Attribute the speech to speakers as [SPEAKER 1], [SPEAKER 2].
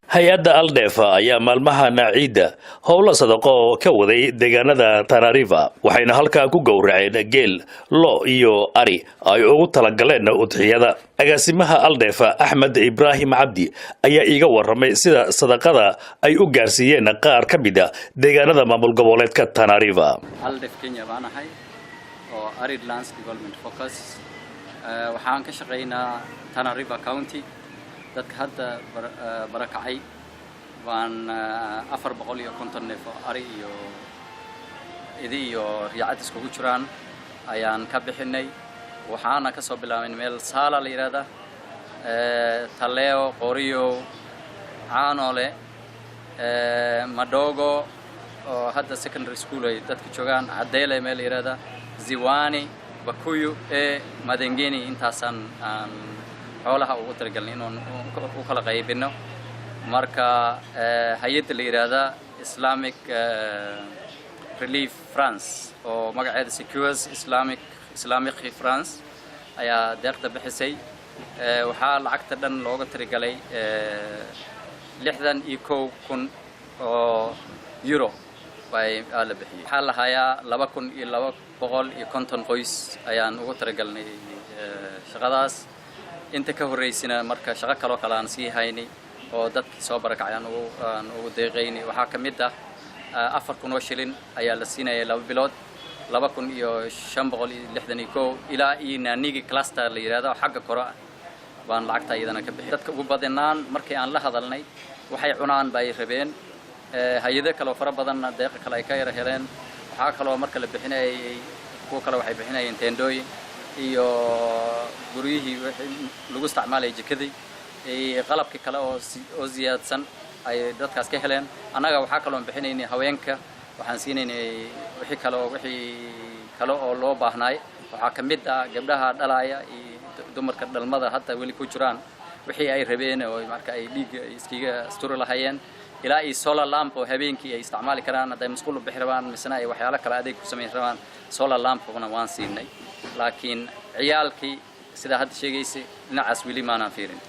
[SPEAKER 1] hay-adda Aldefa ayaa maalmahan ciida howlo sadaqo oo ka waday deegaanada Tanariva waxayna halkaa ku gowraceen geel lo iyo ari ay ugu talagaleen udxiyada agaasimaha Aldefa Axmed Ibrahim Cabdi ayaa iiga waramay sida sadaqada ay u gaarsiiyeen qaar ka mid ah deegaanada maamul goboleedka Tanariva.
[SPEAKER 2] Aldef Kenya baan ahay oo Arid Lands Development Focus waxaan ka shaqeynaa Tanariva County dadka hadda barakacay waan 450 neef oo ari iyo idi iyo riyaacad iskugu jiraan ayaan ka bixinay waxaana ka soo bilaabay meel saala la yiraahdo Taleo Qoriyo Caanole Madogo oo hadda secondary school ay dadka joogaan Adeele meel yiraahdo Ziwani Bakuyu Madengeni intaasan xoolaha ugu talagalnay inaan u kala qaybino marka hay'adda la yiraahdo Islamic Relief France oo magaceeda Secures Islamic France ayaa deeqda bixisay waxa lacagta dhan looga talagalay 61,000 oo euro bay la bixiyay waxa la hayaa 2,250 qoys ayaan ugu talagalnay shaqadaas inta ka horeysina marka shaqo kale aan sii haynay oo dadkii soo barakacay aan ugu deeqaynay waxa kamid ah 4,000 shilin ayaa la siinayay 2 bilood 2,561 ilaa inaanigi cluster la yiraahdo xagga koro baan lacagta iyadana ka bixiyay dadka ugu badanaan markii aan la hadalnay waxay cunaan bay rabeen hay'ado kale oo fara badan deeq kale ay ka yar heleen waxa kale oo marka la bixinayay kuwa kale waxay bixinayeen tendooyin iyo guriyihii lagu isticmaalay jikadii qalabkii kale oo ziyaadsan ay dadkaas ka heleen anaga waxa kale oo bixinaynay haweenka waxaan siinaynay wixii kale oo loo baahnay waxa kamid ah gabdhaha dhalaya iyo dumarka dhalmada hadda wali ku jiraan wixii ay rabeen oo marka ay dhiig iskiga asturi lahaayeen ilaa ay solar lamp oo habeenkii ay isticmaali karaan haday masquul u bixi rabaan misna ay waxyaalo kale adeeg ku sameyn rabaan solar lamp kuna waan siinay laakiin ciyaalkii sida hadda sheegaysay dhinacaas wili maana fiirin